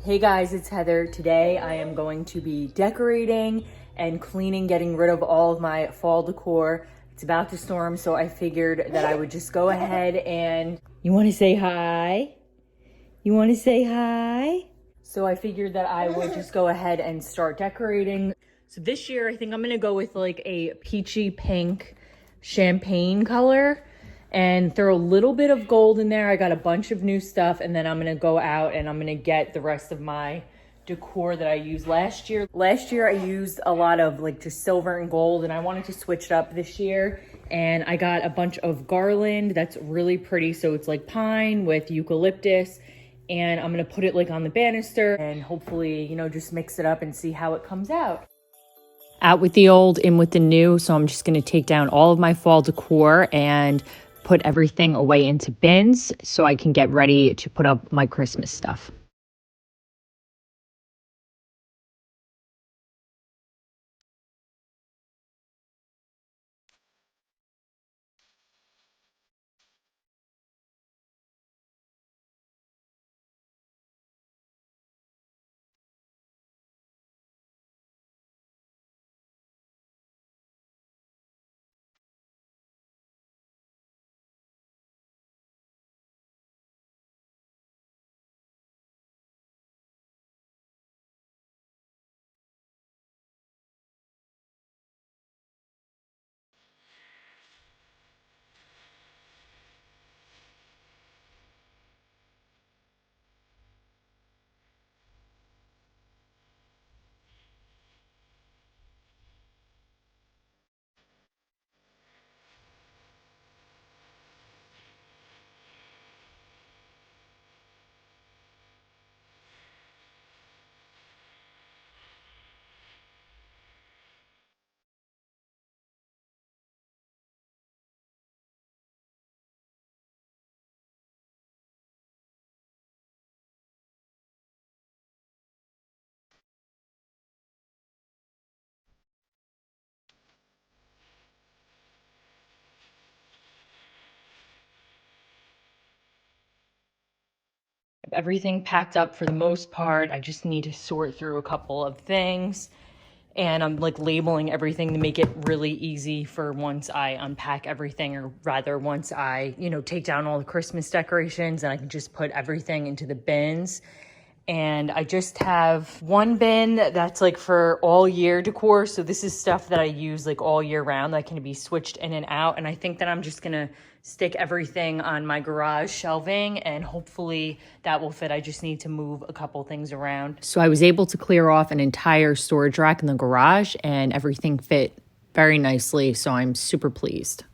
Hey guys, it's Heather. Today I am going to be decorating and cleaning, getting rid of all of my fall decor. It's about to storm, so I figured that I would just go ahead and... You want to say hi? You want to say hi? So I figured that I would just go ahead and start decorating. So this year I think I'm gonna go with like a peachy pink champagne color and throw a little bit of gold in there. I got a bunch of new stuff, and then I'm gonna go out and I'm gonna get the rest of my decor that I used last year. Last year I used a lot of like just silver and gold, and I wanted to switch it up this year. And I got a bunch of garland that's really pretty. So it's like pine with eucalyptus, and I'm gonna put it like on the banister and hopefully, you know, just mix it up and see how it comes out. Out with the old, in with the new. So I'm just gonna take down all of my fall decor and put everything away into bins so I can get ready to put up my Christmas stuff. Everything packed up for the most part. I just need to sort through a couple of things, and I'm like labeling everything to make it really easy for once I unpack everything, or rather once I, you know, take down all the Christmas decorations, and I can just put everything into the bins. And I just have one bin that's like for all year decor. So this is stuff that I use like all year round that can be switched in and out. And I think that I'm just gonna stick everything on my garage shelving, and hopefully that will fit. I just need to move a couple things around. So I was able to clear off an entire storage rack in the garage, and everything fit very nicely. So I'm super pleased.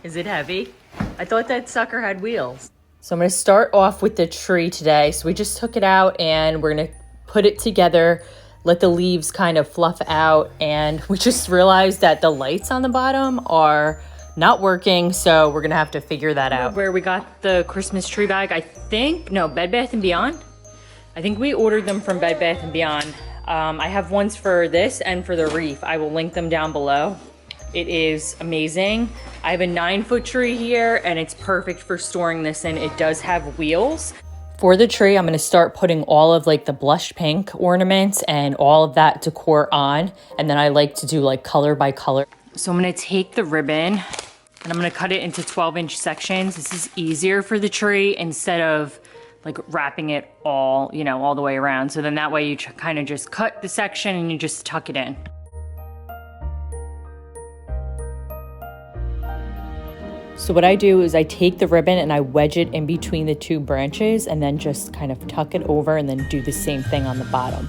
Is it heavy? I thought that sucker had wheels. So I'm gonna start off with the tree today. So we just took it out and we're gonna put it together, let the leaves kind of fluff out. And we just realized that the lights on the bottom are not working. So we're gonna have to figure that out. Where we got the Christmas tree bag, I think, no, Bed Bath & Beyond. I think we ordered them from Bed Bath & Beyond. I have ones for this and for the wreath. I will link them down below. It is amazing. I have a 9-foot tree here, and it's perfect for storing this in. It does have wheels. For the tree, I'm gonna start putting all of like the blush pink ornaments and all of that decor on. And then I like to do like color by color. So I'm gonna take the ribbon and I'm gonna cut it into 12-inch sections. This is easier for the tree instead of like wrapping it all, you know, all the way around. So then that way you kind of just cut the section and you just tuck it in. So what I do is I take the ribbon and I wedge it in between the two branches, and then just kind of tuck it over, and then do the same thing on the bottom.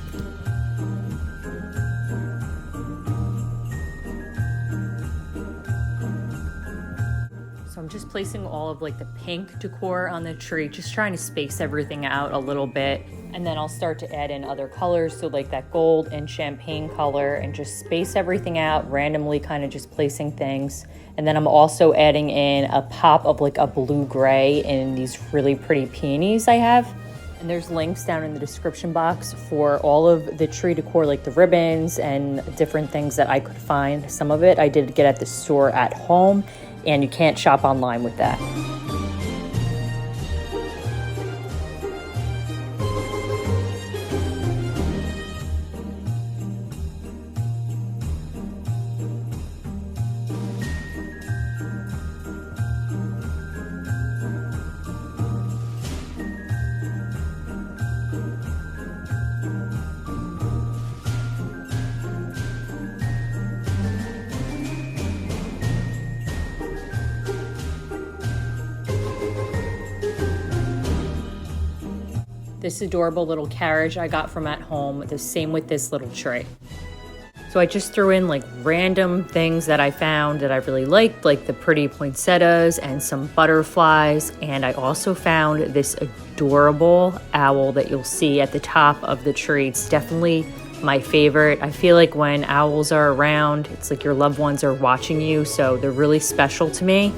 So I'm just placing all of like the pink decor on the tree, just trying to space everything out a little bit. And then I'll start to add in other colors, so like that gold and champagne color, and just space everything out, randomly kind of just placing things. And then I'm also adding in a pop of like a blue-gray in these really pretty peonies I have. And there's links down in the description box for all of the tree decor, like the ribbons and different things that I could find. Some of it I did get at the store at home, and you can't shop online with that. this adorable little carriage I got from at home. The same with this little tray. So I just threw in like random things that I found that I really liked, like the pretty poinsettias and some butterflies. And I also found this adorable owl that you'll see at the top of the tree. It's definitely my favorite. I feel like when owls are around, it's like your loved ones are watching you, so they're really special to me.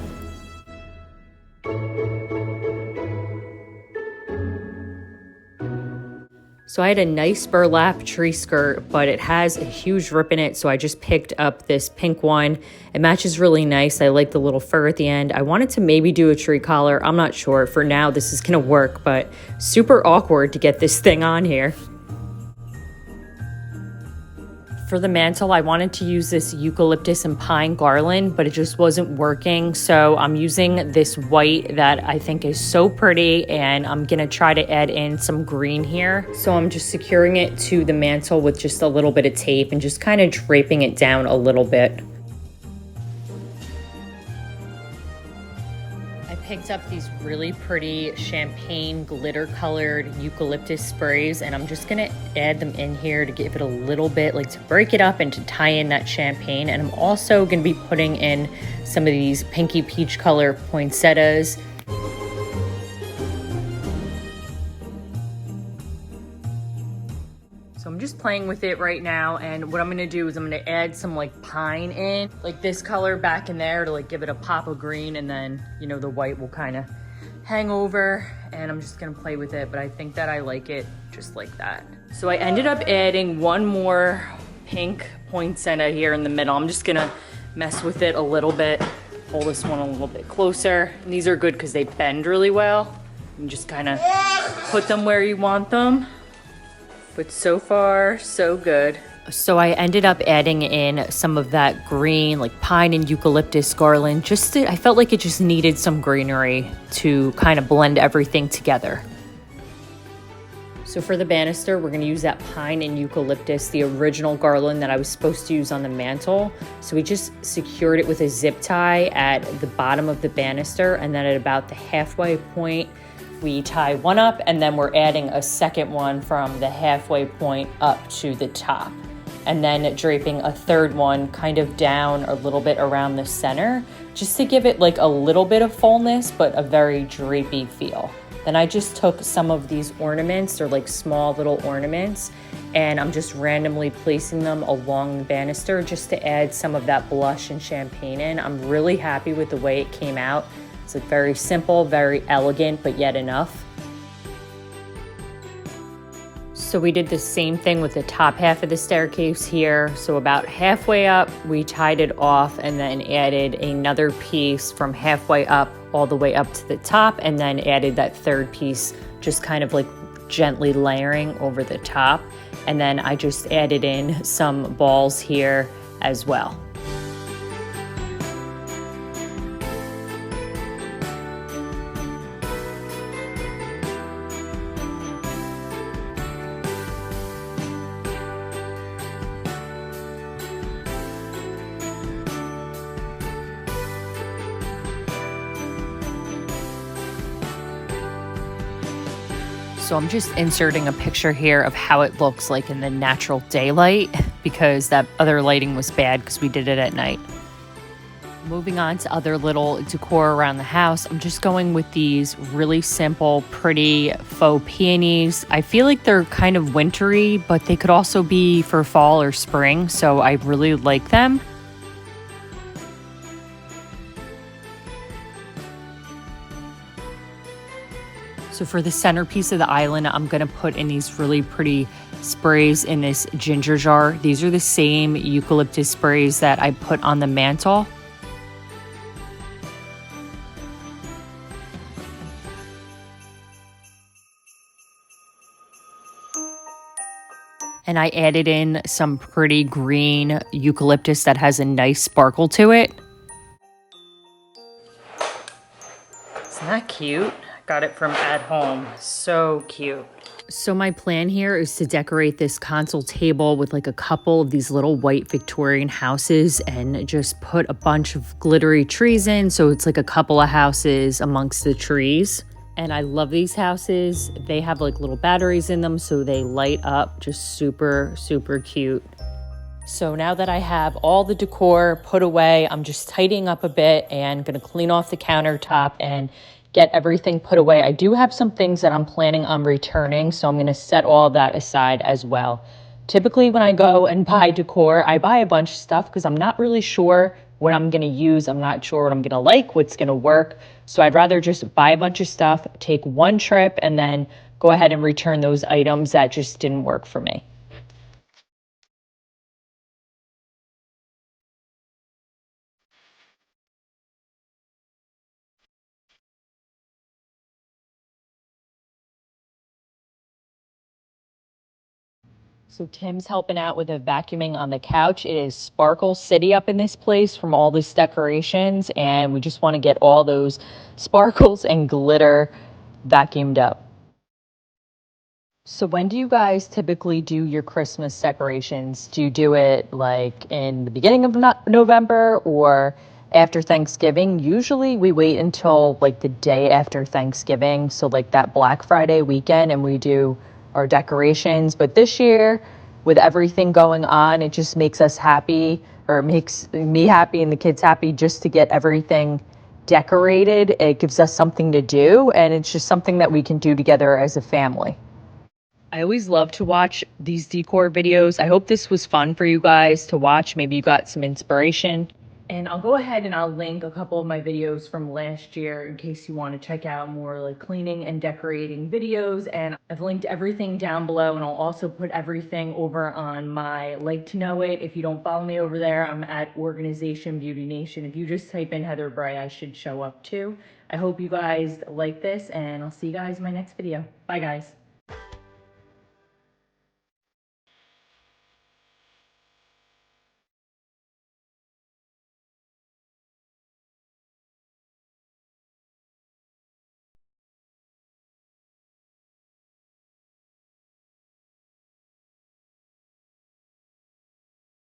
So I had a nice burlap tree skirt, but it has a huge rip in it, so I just picked up this pink one. It matches really nice. I like the little fur at the end. I wanted to maybe do a tree collar. I'm not sure. For now, this is gonna work, but super awkward to get this thing on here. For the mantle, I wanted to use this eucalyptus and pine garland, but it just wasn't working. So I'm using this white that I think is so pretty, and I'm gonna try to add in some green here. So I'm just securing it to the mantle with just a little bit of tape and just kind of draping it down a little bit. Picked up these really pretty champagne glitter colored eucalyptus sprays, and I'm just gonna add them in here to give it a little bit, like to break it up and to tie in that champagne. And I'm also gonna be putting in some of these pinky peach color poinsettias. So I'm just playing with it right now, and what I'm gonna do is I'm gonna add some like pine in, like this color back in there to like give it a pop of green, and then, you know, the white will kind of hang over, and I'm just gonna play with it, but I think that I like it just like that. So I ended up adding one more pink poinsettia here in the middle. I'm just gonna mess with it a little bit, pull this one a little bit closer. And these are good because they bend really well. You just kind of put them where you want them. But so far, so good. So I ended up adding in some of that green, like pine and eucalyptus garland. I felt like it just needed some greenery to kind of blend everything together. So for the banister, we're gonna use that pine and eucalyptus, the original garland that I was supposed to use on the mantle. So we just secured it with a zip tie at the bottom of the banister, and then at about the halfway point, we tie one up, and then we're adding a second one from the halfway point up to the top. And then draping a third one kind of down a little bit around the center, just to give it like a little bit of fullness, but a very drapey feel. Then I just took some of these ornaments, they're like small little ornaments, and I'm just randomly placing them along the banister just to add some of that blush and champagne in. I'm really happy with the way it came out. It's like very simple, very elegant, but yet enough. So we did the same thing with the top half of the staircase here. So about halfway up, we tied it off and then added another piece from halfway up all the way up to the top, and then added that third piece, just kind of like gently layering over the top. And then I just added in some balls here as well. So I'm just inserting a picture here of how it looks like in the natural daylight, because that other lighting was bad because we did it at night. Moving on to other little decor around the house, I'm just going with these really simple, pretty faux peonies. I feel like they're kind of wintry, but they could also be for fall or spring, so I really like them. So for the centerpiece of the island, I'm gonna put in these really pretty sprays in this ginger jar. These are the same eucalyptus sprays that I put on the mantle. And I added in some pretty green eucalyptus that has a nice sparkle to it. Isn't that cute? Got it from at home. So cute. So my plan here is to decorate this console table with like a couple of these little white Victorian houses and just put a bunch of glittery trees in. So it's like a couple of houses amongst the trees. And I love these houses. They have like little batteries in them, so they light up, just super, super cute. So now that I have all the decor put away, I'm just tidying up a bit and gonna clean off the countertop and get everything put away. I do have some things that I'm planning on returning, so I'm gonna set all that aside as well. Typically when I go and buy decor, I buy a bunch of stuff because I'm not really sure what I'm gonna use. I'm not sure what I'm gonna like, what's gonna work. So I'd rather just buy a bunch of stuff, take one trip, and then go ahead and return those items that just didn't work for me. So Tim's helping out with the vacuuming on the couch. It is Sparkle City up in this place from all these decorations, and we just want to get all those sparkles and glitter vacuumed up. So when do you guys typically do your Christmas decorations? Do you do it like in the beginning of November or after Thanksgiving? Usually we wait until like the day after Thanksgiving, so like that Black Friday weekend, and we do our decorations. But this year, with everything going on, it just makes us happy, or it makes me happy and the kids happy just to get everything decorated. It gives us something to do, and it's just something that we can do together as a family. I always love to watch these decor videos. I hope this was fun for you guys to watch. Maybe you got some inspiration. And I'll go ahead and I'll link a couple of my videos from last year in case you want to check out more like cleaning and decorating videos. And I've linked everything down below, and I'll also put everything over on my Like to Know It. If you don't follow me over there, I'm at OrganizationBeautyNation. If you just type in Heather Bray, I should show up too. I hope you guys like this, and I'll see you guys in my next video. Bye guys.